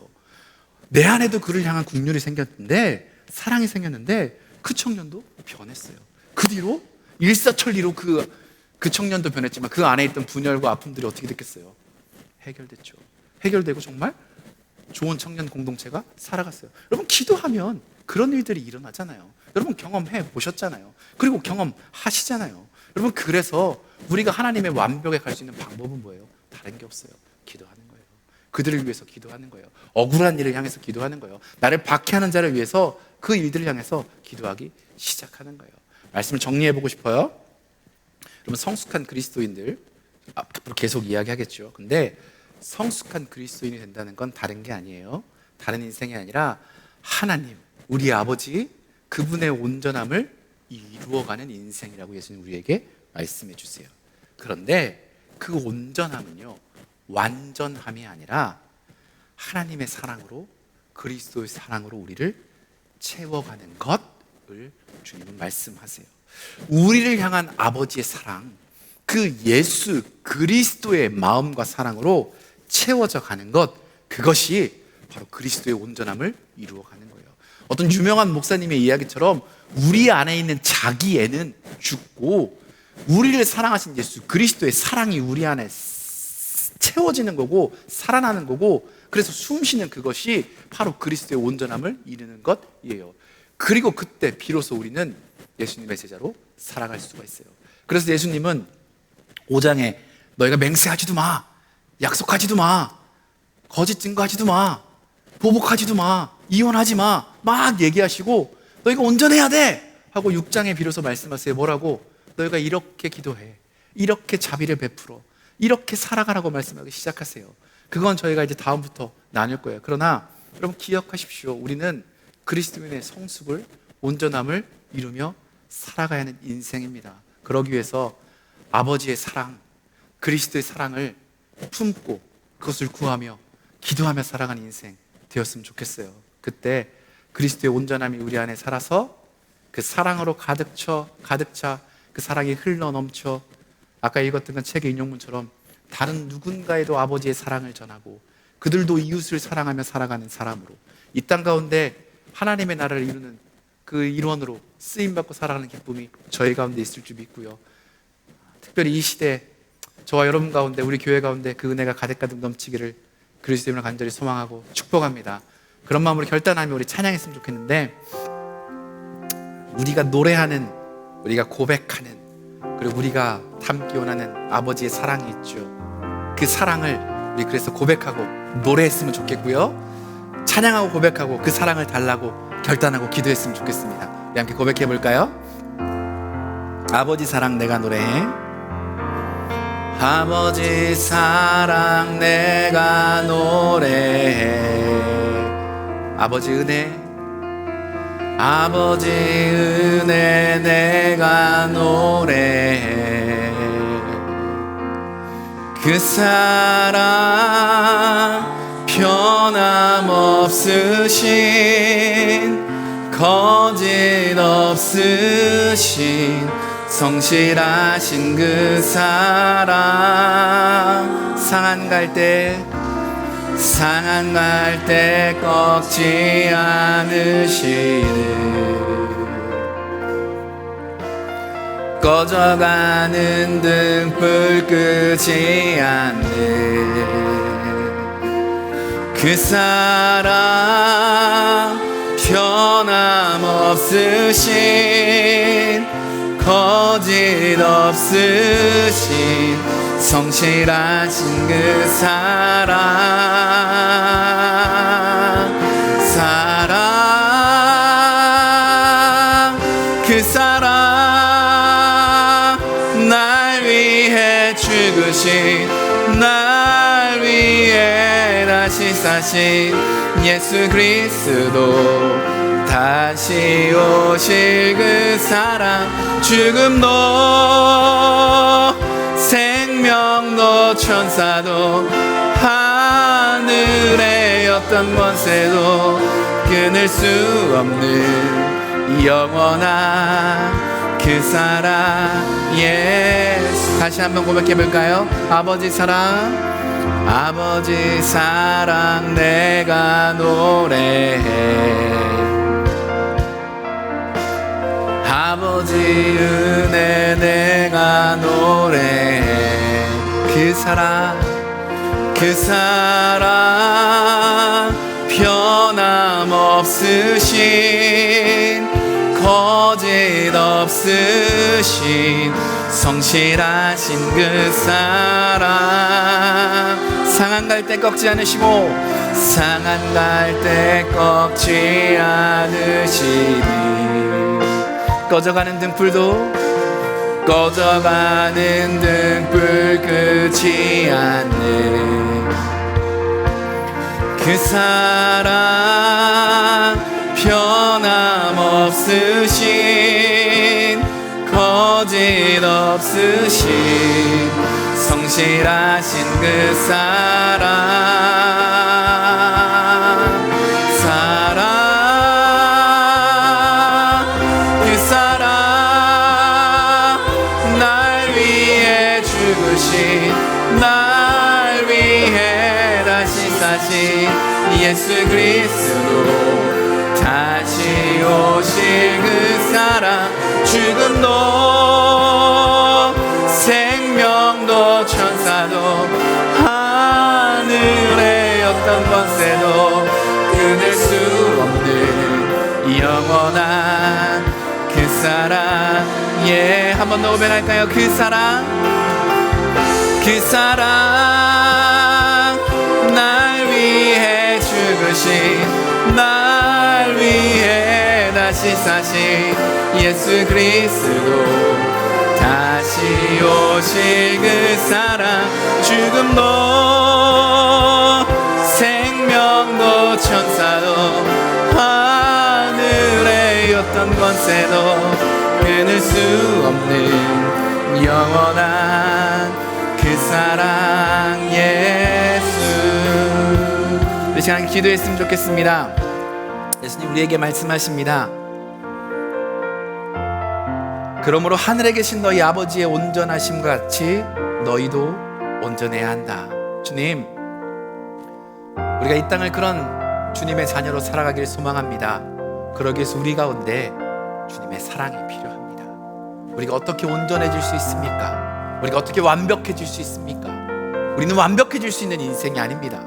내 안에도 그를 향한 국률이 생겼는데 사랑이 생겼는데 그 청년도 변했어요. 그 뒤로 일사천리로 그 청년도 변했지만 그 안에 있던 분열과 아픔들이 어떻게 됐겠어요? 해결됐죠. 해결되고 정말 좋은 청년 공동체가 살아갔어요. 여러분, 기도하면 그런 일들이 일어나잖아요. 여러분 경험해 보셨잖아요. 그리고 경험하시잖아요. 여러분, 그래서 우리가 하나님의 완벽에 갈 수 있는 방법은 뭐예요? 다른 게 없어요. 기도하는 거예요. 그들을 위해서 기도하는 거예요. 억울한 일을 향해서 기도하는 거예요. 나를 박해하는 자를 위해서 그 일들을 향해서 기도하기 시작하는 거예요. 말씀을 정리해 보고 싶어요. 여러분, 성숙한 그리스도인들 앞으로 계속 이야기하겠죠. 근데 성숙한 그리스도인이 된다는 건 다른 게 아니에요. 다른 인생이 아니라 하나님, 우리 아버지, 그분의 온전함을 이루어가는 인생이라고 예수님 우리에게 말씀해 주세요. 그런데 그 온전함은요, 완전함이 아니라 하나님의 사랑으로, 그리스도의 사랑으로 우리를 채워가는 것을 주님은 말씀하세요. 우리를 향한 아버지의 사랑, 그 예수 그리스도의 마음과 사랑으로 채워져 가는 것, 그것이 바로 그리스도의 온전함을 이루어가는 거예요. 어떤 유명한 목사님의 이야기처럼 우리 안에 있는 자기애는 죽고 우리를 사랑하신 예수 그리스도의 사랑이 우리 안에 채워지는 거고 살아나는 거고, 그래서 숨쉬는 그것이 바로 그리스도의 온전함을 이루는 것이에요. 그리고 그때 비로소 우리는 예수님의 제자로 살아갈 수가 있어요. 그래서 예수님은 5장에 너희가 맹세하지도 마, 약속하지도 마, 거짓 증거하지도 마, 보복하지도 마, 이혼하지 마, 막 얘기하시고 너희가 온전해야 돼 하고 6장에 비로소 말씀하세요. 뭐라고? 너희가 이렇게 기도해, 이렇게 자비를 베풀어, 이렇게 살아가라고 말씀하기 시작하세요. 그건 저희가 이제 다음부터 나눌 거예요. 그러나 여러분 기억하십시오. 우리는 그리스도인의 성숙을, 온전함을 이루며 살아가야 하는 인생입니다. 그러기 위해서 아버지의 사랑, 그리스도의 사랑을 품고 그것을 구하며 기도하며 살아가는 인생 되었으면 좋겠어요. 그때 그리스도의 온전함이 우리 안에 살아서 그 사랑으로 가득 차 그 사랑이 흘러 넘쳐 아까 읽었던 그 책의 인용문처럼 다른 누군가에도 아버지의 사랑을 전하고 그들도 이웃을 사랑하며 살아가는 사람으로 이 땅 가운데 하나님의 나라를 이루는 그 일원으로 쓰임받고 살아가는 기쁨이 저희 가운데 있을 줄 믿고요. 특별히 이 시대 저와 여러분 가운데, 우리 교회 가운데 그 은혜가 가득가득 넘치기를 그리스도 이름으로 간절히 소망하고 축복합니다. 그런 마음으로 결단하며 우리 찬양했으면 좋겠는데, 우리가 노래하는, 우리가 고백하는, 그리고 우리가 담기 원하는 아버지의 사랑이 있죠. 그 사랑을 우리 그래서 고백하고 노래했으면 좋겠고요. 찬양하고 고백하고 그 사랑을 달라고 결단하고 기도했으면 좋겠습니다. 우리 함께 고백해 볼까요? 아버지 사랑 내가 노래해. 아버지 사랑 내가 노래해. 아버지 은혜, 아버지 은혜 내가 노래해. 그 사랑 변함없으신, 거짓 없으신, 성실하신 그 사랑, 상한 갈 때 꺾지 않으시는, 꺼져가는 등불 끄지 않는 그 사랑 변함없으신, 거짓 없으신, 성실하신 그 사랑, 그 사랑, 날 위해 죽으신, 날 위해 다시 사신 예수 그리스도, 다시 오실 그 사랑, 죽음도 생명도 천사도 하늘의 어떤 권세도 끊을 수 없는 영원한 그 사랑 예수. 다시 한번 고백해 볼까요? 아버지 사랑, 아버지 사랑 내가 노래해. 아버지 은혜 내가 노래해. 그 사랑, 그 사랑 변함없으신, 거짓 없으신, 성실하신 그 사랑, 상한 갈 때 꺾지 않으시고, 상한 갈 때 꺾지 않으시니, 꺼져가는 등불도, 꺼져가는 등불 끄지 않는 그 사랑 변함없으신, 거짓 없으신, 성실하신 그 사랑 그 사랑 날 위해 죽으신 날 위해 다시 사신 예수 그리스도 다시 오실 그 사랑 죽음도 생명도 천사도 하늘의 어떤 권세도 끊을 수 없는 영원한 그 사랑 예 한 번 더 고백할까요? 그 사랑 날 위해 죽으신 날 위해 다시 사신 예수 그리스도 다시 오실 그 사랑 죽음도 생명도 천사도 하늘의 어떤 권세도 끊을 수 없는 영원한 그 사랑 예수. 이 시간 기도했으면 좋겠습니다. 예수님 우리에게 말씀하십니다. 그러므로 하늘에 계신 너희 아버지의 온전하심과 같이 너희도 온전해야 한다. 주님, 우리가 이 땅을 그런 주님의 자녀로 살아가길 소망합니다. 그러기 위해서 우리 가운데 주님의 사랑이 필요합니다. 우리가 어떻게 온전해질 수 있습니까? 우리가 어떻게 완벽해질 수 있습니까? 우리는 완벽해질 수 있는 인생이 아닙니다.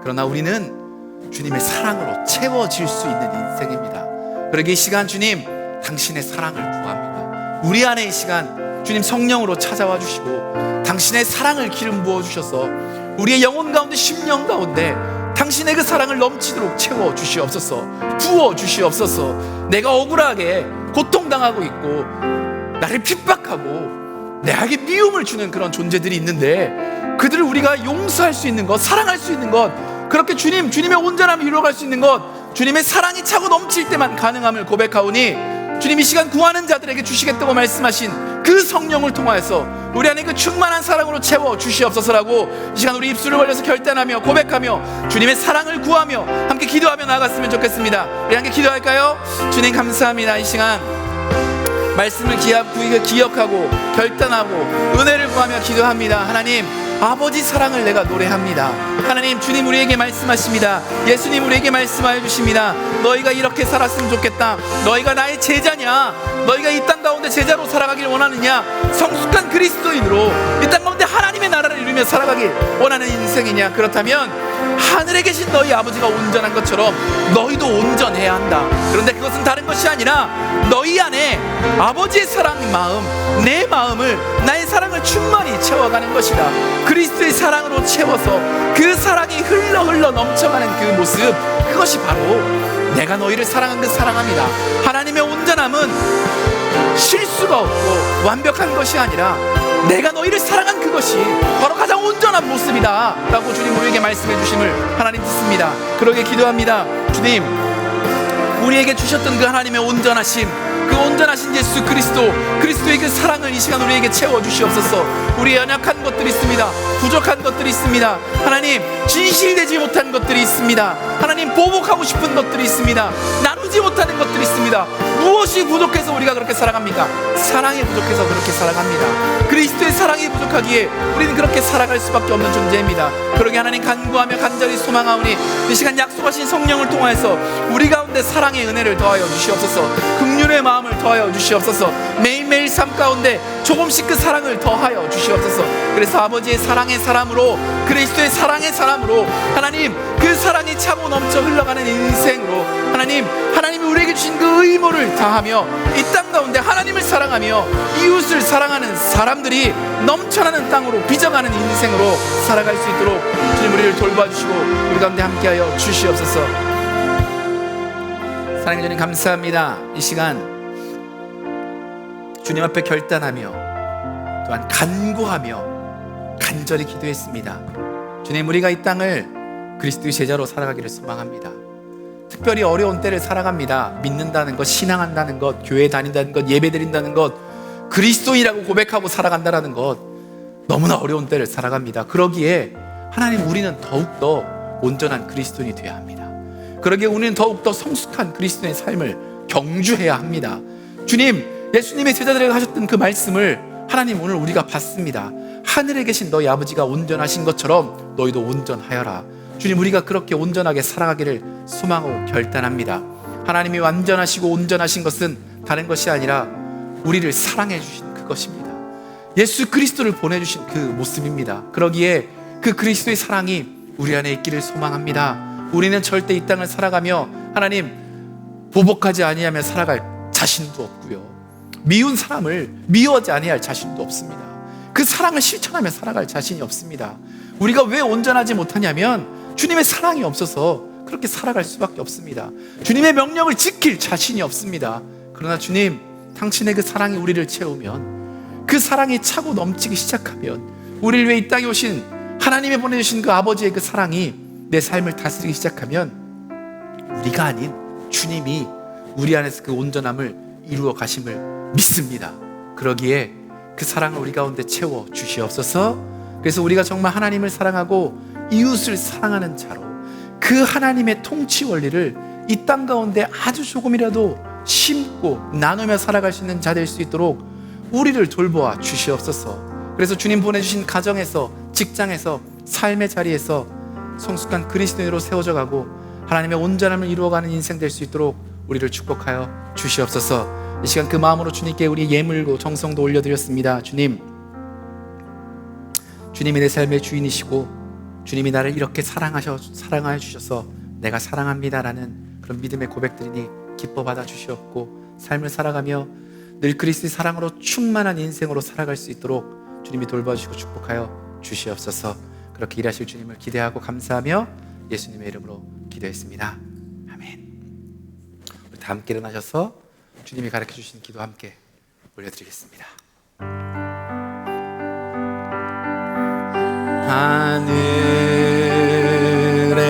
그러나 우리는 주님의 사랑으로 채워질 수 있는 인생입니다. 그러기 이 시간 주님, 당신의 사랑을 구합니다. 우리 안에 이 시간 주님 성령으로 찾아와 주시고 당신의 사랑을 기름 부어 주셔서 우리의 영혼 가운데 심령 가운데 당신의 그 사랑을 넘치도록 채워 주시옵소서. 부어 주시옵소서. 내가 억울하게 고통당하고 있고 나를 핍박하고 내게 미움을 주는 그런 존재들이 있는데 그들을 우리가 용서할 수 있는 것, 사랑할 수 있는 것, 그렇게 주님의 온전함을 이루어갈 수 있는 것, 주님의 사랑이 차고 넘칠 때만 가능함을 고백하오니 주님 이 시간 구하는 자들에게 주시겠다고 말씀하신 그 성령을 통하여서 우리 안에 그 충만한 사랑으로 채워 주시옵소서라고 이 시간 우리 입술을 벌려서 결단하며 고백하며 주님의 사랑을 구하며 함께 기도하며 나아갔으면 좋겠습니다. 우리 함께 기도할까요? 주님 감사합니다. 이 시간 말씀을 기억하고 결단하고 은혜를 구하며 기도합니다. 하나님, 아버지 사랑을 내가 노래합니다. 하나님, 주님 우리에게 말씀하십니다. 예수님 우리에게 말씀하여 주십니다. 너희가 이렇게 살았으면 좋겠다. 너희가 나의 제자냐? 너희가 이 땅 가운데 제자로 살아가길 원하느냐? 성숙한 그리스도인으로 이 땅 가운데 하나님의 나라를 이루며 살아가길 원하는 인생이냐? 그렇다면 하늘에 계신 너희 아버지가 온전한 것처럼 너희도 온전해야 한다. 그런데 그것은 다른 것이 아니라 너희 안에 아버지의 사랑의 마음, 내 마음을, 나의 사랑을 충만히 채워가는 것이다. 그리스도의 사랑으로 채워서 그 사랑이 흘러 넘쳐가는 그 모습, 그것이 바로 내가 너희를 사랑한 그 사랑합니다. 하나님의 온전함은 실수가 없고 완벽한 것이 아니라 내가 너희를 사랑한 그것이 바로 가장 온전한 모습이다 라고 주님 우리에게 말씀해 주심을 하나님 듣습니다. 그러게 기도합니다. 주님, 우리에게 주셨던 그 하나님의 온전하심, 그 온전하신 예수 그리스도의 그 사랑을 이 시간 우리에게 채워주시옵소서. 우리의 연약한 것들이 있습니다. 부족한 것들이 있습니다. 하나님, 진실되지 못한 것들이 있습니다. 하나님, 보복하고 싶은 것들이 있습니다. 나누지 못하는 것들이 있습니다. 무엇이 부족해서 우리가 그렇게 살아갑니까? 사랑이 부족해서 그렇게 살아갑니다. 그리스도의 사랑이 부족하기에 우리는 그렇게 살아갈 수밖에 없는 존재입니다. 그러게 하나님 간구하며 간절히 소망하오니 이 시간 약속하신 성령을 통하여서 우리 가운데 사랑의 은혜를 더하여 주시옵소서. 긍휼의 마음을 더하여 주시옵소서. 매일매일 삶 가운데 조금씩 그 사랑을 더하여 주시옵소서. 그래서 아버지의 사랑의 사람으로, 그리스도의 사랑의 사람으로 하나님, 그 사랑이 차고 넘쳐 흘러가는 인생으로 하나님이 우리에게 주신 그 의무를 다하며 이 땅 가운데 하나님을 사랑하며 이웃을 사랑하는 사람들이 넘쳐나는 땅으로 빚어가는 인생으로 살아갈 수 있도록 주님 우리를 돌봐주시고 우리 가운데 함께하여 주시옵소서. 사랑해 주님 감사합니다. 이 시간 주님 앞에 결단하며 또한 간구하며 간절히 기도했습니다. 주님, 우리가 이 땅을 그리스도의 제자로 살아가기를 소망합니다. 특별히 어려운 때를 살아갑니다. 믿는다는 것, 신앙한다는 것, 교회 다닌다는 것, 예배 드린다는 것, 그리스도인이라고 고백하고 살아간다는 것 너무나 어려운 때를 살아갑니다. 그러기에 하나님, 우리는 더욱더 온전한 그리스도인이 되어야 합니다. 그러기에 우리는 더욱더 성숙한 그리스도인의 삶을 경주해야 합니다. 주님, 예수님의 제자들에게 하셨던 그 말씀을 하나님 오늘 우리가 받습니다. 하늘에 계신 너희 아버지가 온전하신 것처럼 너희도 온전하여라. 주님, 우리가 그렇게 온전하게 살아가기를 소망하고 결단합니다. 하나님이 완전하시고 온전하신 것은 다른 것이 아니라 우리를 사랑해 주신 그것입니다. 예수 그리스도를 보내주신 그 모습입니다. 그러기에 그 그리스도의 사랑이 우리 안에 있기를 소망합니다. 우리는 절대 이 땅을 살아가며 하나님 보복하지 아니하며 살아갈 자신도 없고요, 미운 사람을 미워하지 아니할 자신도 없습니다. 그 사랑을 실천하며 살아갈 자신이 없습니다. 우리가 왜 온전하지 못하냐면 주님의 사랑이 없어서 그렇게 살아갈 수밖에 없습니다. 주님의 명령을 지킬 자신이 없습니다. 그러나 주님, 당신의 그 사랑이 우리를 채우면, 그 사랑이 차고 넘치기 시작하면, 우리를 위해 이 땅에 오신 하나님이 보내주신 그 아버지의 그 사랑이 내 삶을 다스리기 시작하면, 우리가 아닌 주님이 우리 안에서 그 온전함을 이루어 가심을 믿습니다. 그러기에 그 사랑을 우리 가운데 채워 주시옵소서. 그래서 우리가 정말 하나님을 사랑하고 이웃을 사랑하는 자로 그 하나님의 통치 원리를 이 땅 가운데 아주 조금이라도 심고 나누며 살아갈 수 있는 자 될 수 있도록 우리를 돌보아 주시옵소서. 그래서 주님 보내주신 가정에서, 직장에서, 삶의 자리에서 성숙한 그리스도인으로 세워져 가고 하나님의 온전함을 이루어가는 인생 될 수 있도록 우리를 축복하여 주시옵소서. 이 시간 그 마음으로 주님께 우리 예물고 정성도 올려드렸습니다. 주님이 내 삶의 주인이시고 주님이 나를 이렇게 사랑하여 주셔서 내가 사랑합니다라는 그런 믿음의 고백들이니 기뻐 받아 주시옵고, 삶을 살아가며 늘 그리스도의 사랑으로 충만한 인생으로 살아갈 수 있도록 주님이 돌봐주시고 축복하여 주시옵소서. 그렇게 일하실 주님을 기대하고 감사하며 예수님의 이름으로 기도했습니다. 아멘. 우리 다 함께 일어나셔서 주님이 가르쳐 주신 기도 함께 올려드리겠습니다. 하늘에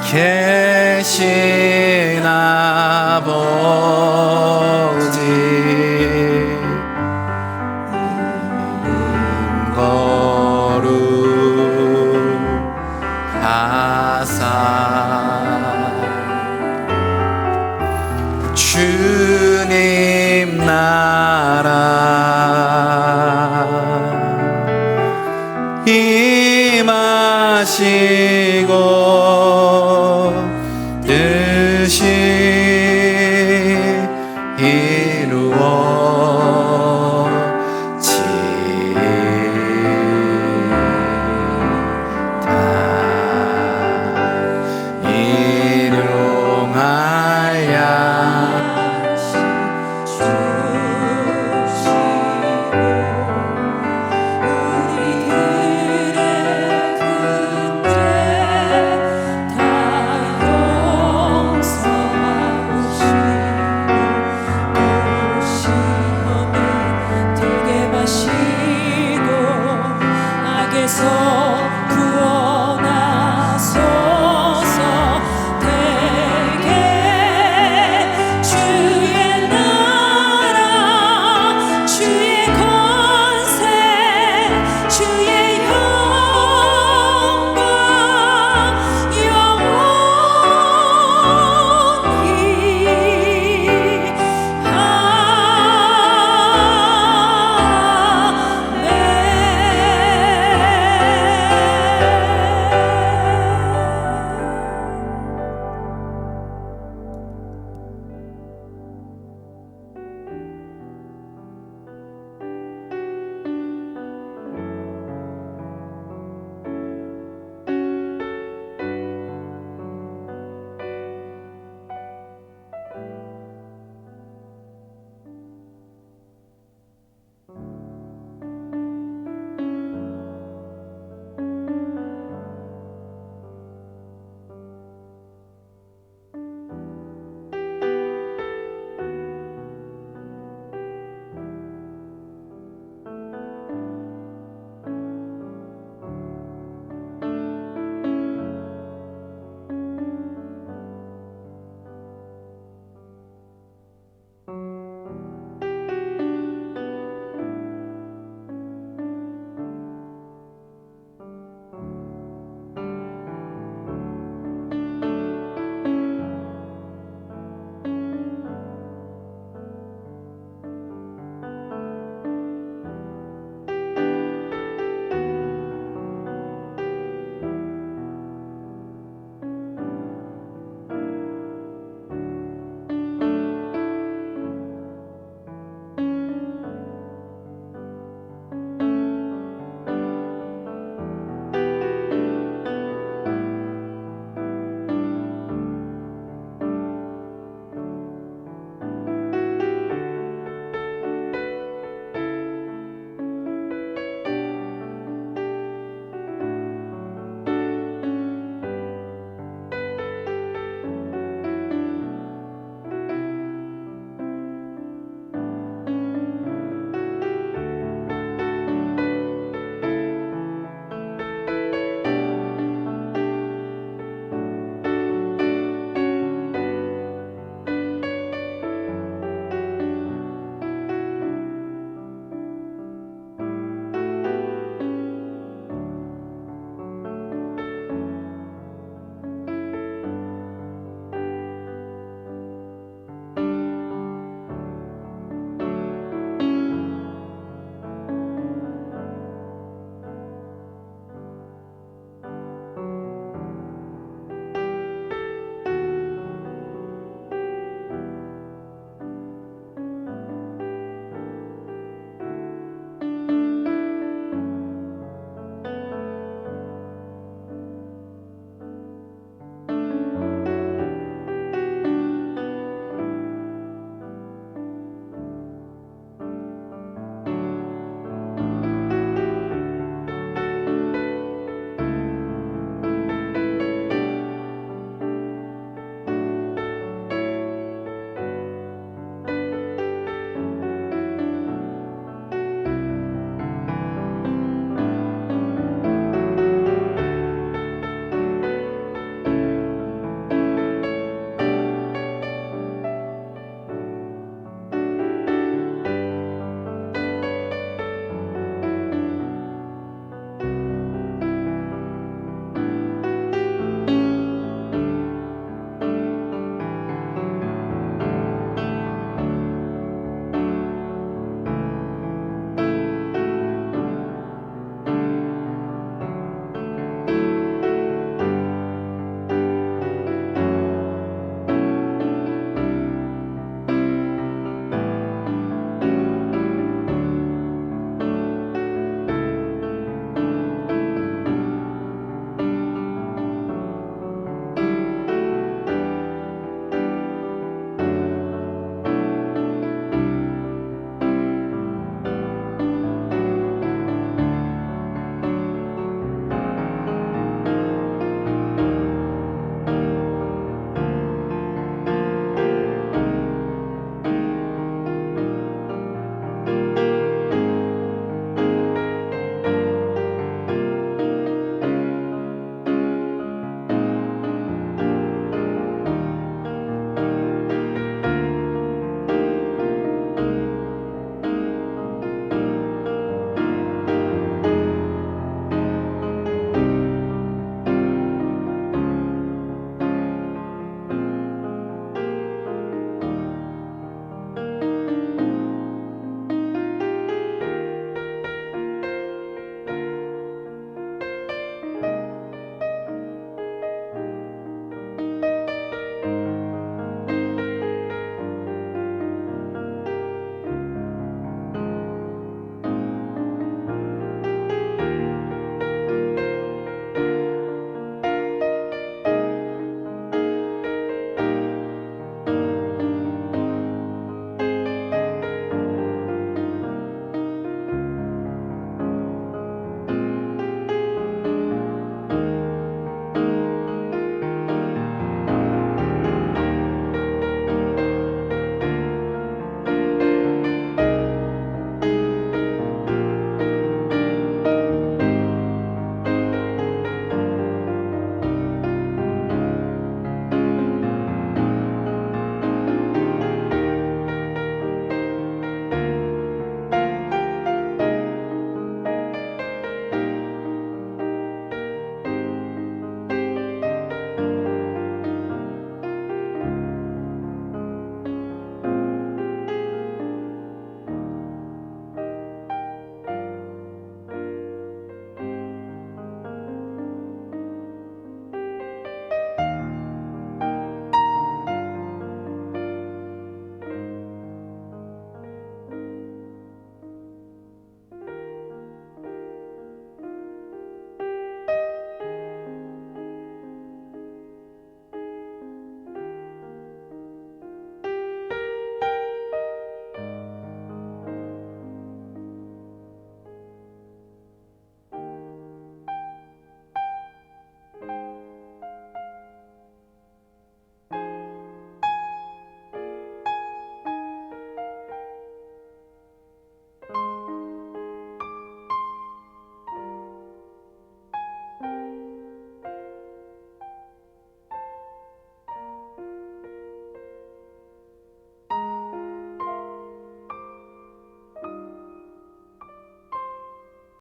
계신 아버지, 거룩하사 주님 나라 임하시고